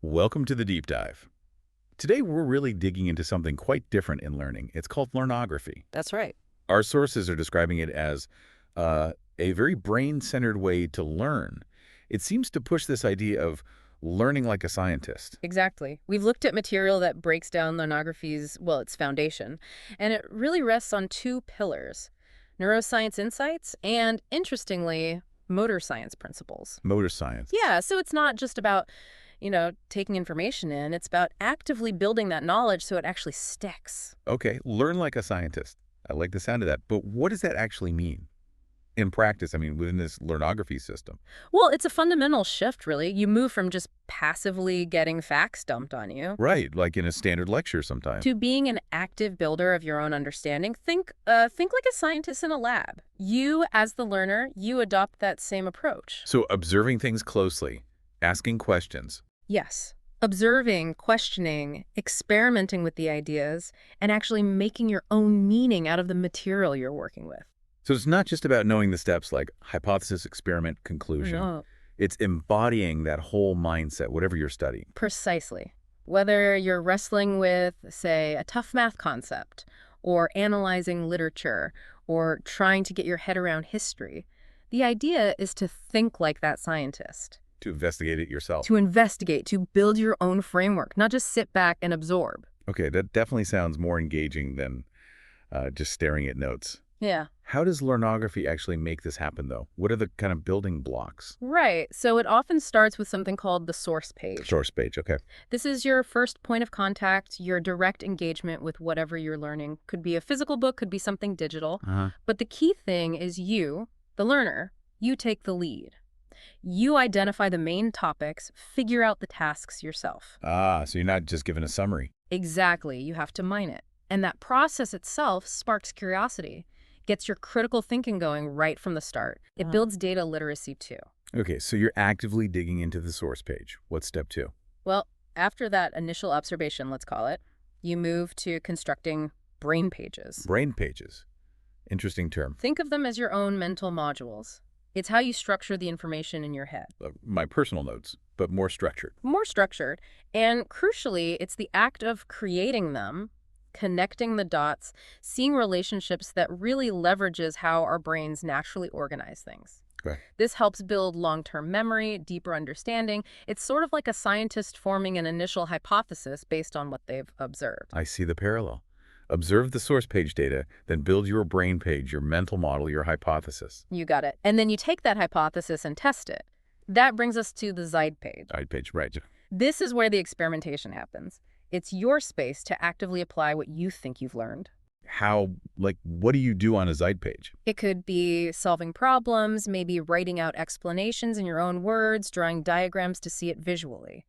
Welcome to the deep dive. Today we're really digging into something quite different in learning. It's called learnography. That's right. Our sources are describing it as a very brain-centered way to learn. It seems to push this idea of learning like a scientist. Exactly. We've looked at material that breaks down learnography's, well, its foundation, and it really rests on two pillars: neuroscience insights and, interestingly, motor science principles. Motor science. Yeah, so it's not just about, taking information in. It's about actively building that knowledge so it actually sticks. Okay, learn like a scientist. I like the sound of that. But what does that actually mean? In practice, within this learnography system. Well, it's a fundamental shift, really. You move from just passively getting facts dumped on you Right, like in a standard lecture sometimes. to being an active builder of your own understanding. Think like a scientist in a lab. You, as the learner, you adopt that same approach. So observing things closely, asking questions. Yes. Observing, questioning, experimenting with the ideas, and actually making your own meaning out of the material you're working with. So it's not just about knowing the steps like hypothesis, experiment, conclusion. No, It's embodying that whole mindset, whatever you're studying. precisely. Whether you're wrestling with, say, a tough math concept, or analyzing literature, or trying to get your head around history, the idea is to think like that scientist, To investigate it yourself. to investigate, to build your own framework, not just sit back and absorb. Okay, that definitely sounds more engaging than just staring at notes. Yeah. How does learnography actually make this happen, though? What are the kind of building blocks? Right. So it often starts with something called the source page. Source page, okay. This is your first point of contact, your direct engagement with whatever you're learning. Could be a physical book, could be something digital. But the key thing is you, the learner, you take the lead. You identify the main topics, figure out the tasks yourself. So you're not just given a summary. Exactly. You have to mine it. And that process itself sparks curiosity, gets your critical thinking going right from the start. It builds data literacy too. Okay, so you're actively digging into the source page. What's step 2? Well, after that initial observation, let's call it, you move to constructing brain pages. Brain pages. Interesting term. Think of them as your own mental modules. It's how you structure the information in your head. My personal notes, but more structured. More structured, and crucially, it's the act of creating them, connecting the dots, seeing relationships that really leverages how our brains naturally organize things. Okay. This helps build long-term memory, deeper understanding. It's sort of like a scientist forming an initial hypothesis based on what they've observed. I see the parallel. Observe the source page data, then build your brain page, your mental model, your hypothesis. You got it. And then you take that hypothesis and test it. That brings us to the zeidpage. Zeidpage, right. This is where the experimentation happens. It's your space to actively apply what you think you've learned. What do you do on a Zeidpage? It could be solving problems, maybe writing out explanations in your own words, drawing diagrams to see it visually.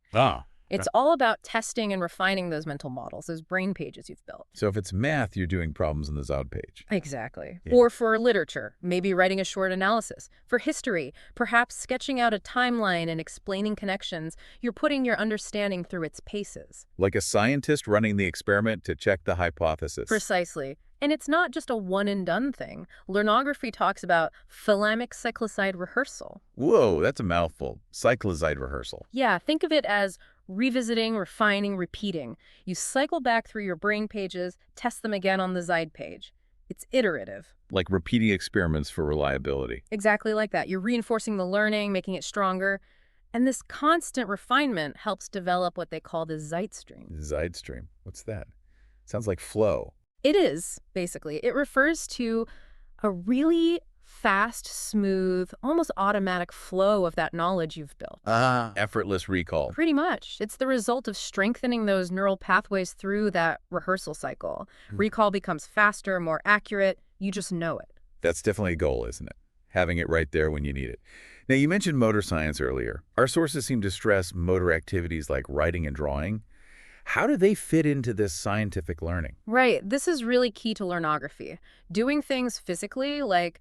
It's all about testing and refining those mental models, those brain pages you've built. So if it's math, you're doing problems on the Zeidpage. Exactly. Yeah. Or for literature, maybe writing a short analysis. For history, perhaps sketching out a timeline and explaining connections. You're putting your understanding through its paces. Like a scientist running the experiment to check the hypothesis. Precisely. And it's not just a one-and-done thing. Learnography talks about thalamic cycloside rehearsal. Whoa, that's a mouthful. Cycloside rehearsal. Yeah, think of it as revisiting, refining, repeating. You cycle back through your brain pages, test them again on the zeidpage. It's iterative. Like repeating experiments for reliability. Exactly like that. You're reinforcing the learning, making it stronger. And this constant refinement helps develop what they call the zeidstream. Zeidstream. What's that? Sounds like flow. It is, basically. It refers to a really fast, smooth, almost automatic flow of that knowledge you've built. Effortless recall. Pretty much. It's the result of strengthening those neural pathways through that rehearsal cycle. Recall becomes faster, more accurate. You just know it. That's definitely a goal, isn't it? Having it right there when you need it. Now, you mentioned motor science earlier. Our sources seem to stress motor activities like writing and drawing. How do they fit into this scientific learning? Right. This is really key to learnography. Doing things physically, like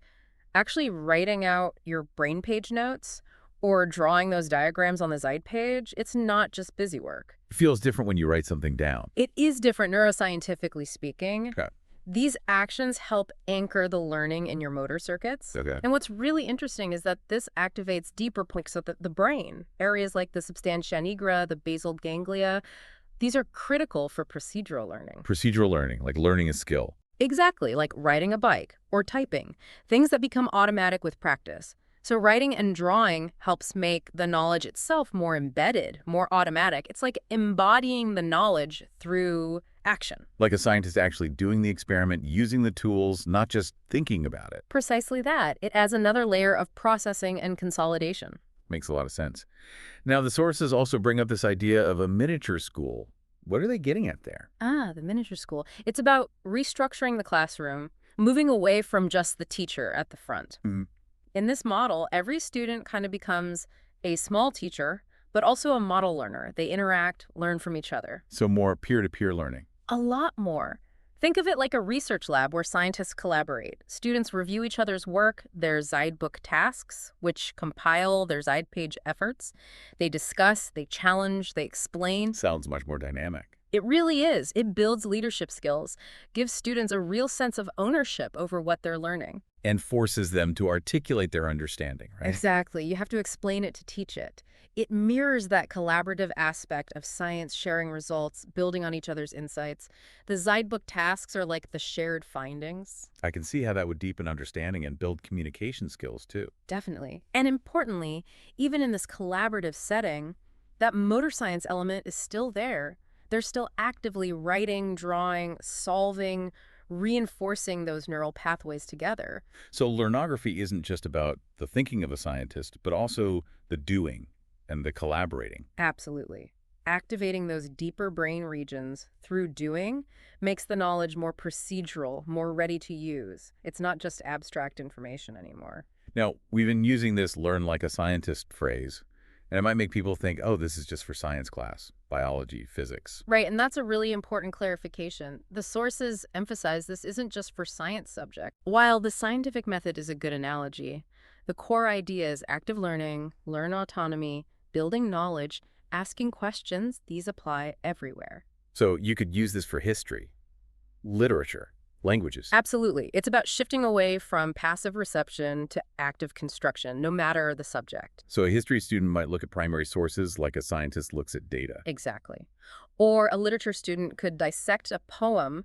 actually writing out your brain page notes or drawing those diagrams on the zeidpage, it's not just busy work. It feels different when you write something down. It is different neuroscientifically speaking. Okay. These actions help anchor the learning in your motor circuits. Okay. And what's really interesting is that this activates deeper points of the brain. Areas like the substantia nigra, the basal ganglia, these are critical for procedural learning. Procedural learning, like learning a skill. Exactly, like riding a bike or typing, things that become automatic with practice. So writing and drawing helps make the knowledge itself more embedded, more automatic. It's like embodying the knowledge through action. Like a scientist actually doing the experiment, using the tools, not just thinking about it. Precisely that. It adds another layer of processing and consolidation. Makes a lot of sense. Now, the sources also bring up this idea of a miniature school. What are they getting at there? The miniature school. It's about restructuring the classroom, moving away from just the teacher at the front. In this model, every student kind of becomes a small teacher, but also a model learner. They interact, learn from each other. So more peer-to-peer learning. A lot more. Think of it like a research lab where scientists collaborate. Students review each other's work, their Zeidbook tasks, which compile their zeidpage efforts. They discuss, they challenge, they explain. Sounds much more dynamic. It really is. It builds leadership skills, gives students a real sense of ownership over what they're learning. And forces them to articulate their understanding, right? Exactly. You have to explain it to teach it. It mirrors that collaborative aspect of science, sharing results, building on each other's insights. The Zeidbook tasks are like the shared findings. I can see how that would deepen understanding and build communication skills, too. Definitely. And importantly, even in this collaborative setting, that motor science element is still there. They're still actively writing, drawing, solving, reinforcing those neural pathways together. So learnography isn't just about the thinking of a scientist, but also the doing and the collaborating. Absolutely. Activating those deeper brain regions through doing makes the knowledge more procedural, more ready to use. It's not just abstract information anymore. Now, we've been using this learn like a scientist phrase, and it might make people think, oh, this is just for science class, biology, physics. Right, and that's a really important clarification. The sources emphasize this isn't just for science subjects. While the scientific method is a good analogy, the core idea is active learning, learn autonomy, building knowledge, asking questions. These apply everywhere. So you could use this for history, literature, languages. Absolutely. It's about shifting away from passive reception to active construction, no matter the subject. So a history student might look at primary sources like a scientist looks at data. Exactly. Or a literature student could dissect a poem,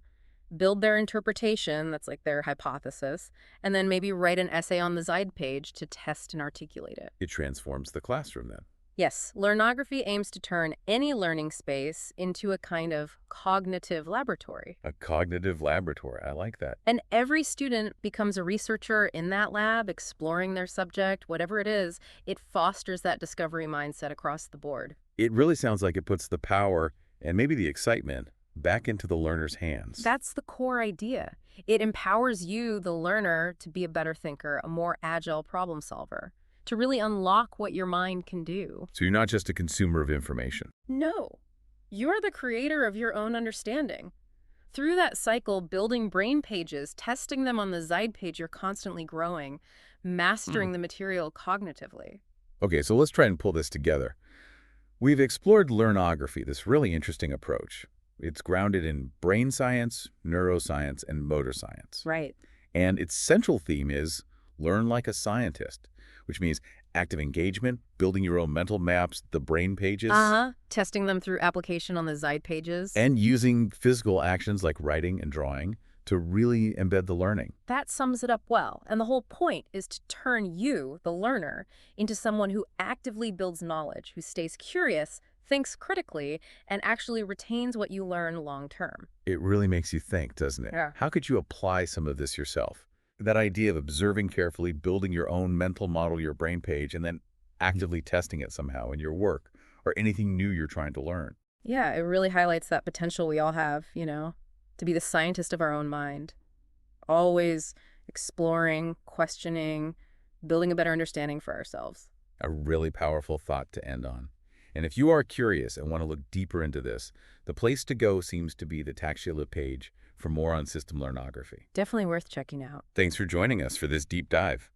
build their interpretation, that's like their hypothesis, and then maybe write an essay on the zeidpage to test and articulate it. It transforms the classroom then. Yes, learnography aims to turn any learning space into a kind of cognitive laboratory. A cognitive laboratory. I like that. And every student becomes a researcher in that lab, exploring their subject, whatever it is. It fosters that discovery mindset across the board. It really sounds like it puts the power and maybe the excitement back into the learner's hands. That's the core idea. It empowers you, the learner, to be a better thinker, a more agile problem solver, to really unlock what your mind can do. So you're not just a consumer of information. No, you're the creator of your own understanding. Through that cycle, building brain pages, testing them on the zeidpage, you're constantly growing, mastering the material cognitively. Okay, so let's try and pull this together. We've explored learnography, this really interesting approach. It's grounded in brain science, neuroscience, and motor science. Right. And its central theme is learn like a scientist, which means active engagement, building your own mental maps, the brain pages. Testing them through application on the zeidpages. And using physical actions like writing and drawing to really embed the learning. That sums it up well. And the whole point is to turn you, the learner, into someone who actively builds knowledge, who stays curious, thinks critically, and actually retains what you learn long term. It really makes you think, doesn't it? Yeah. How could you apply some of this yourself? That idea of observing carefully, building your own mental model, your brain page, and then actively testing it somehow in your work or anything new you're trying to learn. Yeah, it really highlights that potential we all have, to be the scientist of our own mind. Always exploring, questioning, building a better understanding for ourselves. A really powerful thought to end on. And if you are curious and want to look deeper into this, the place to go seems to be the Tactile page for more on system learnography. Definitely worth checking out. Thanks for joining us for this deep dive.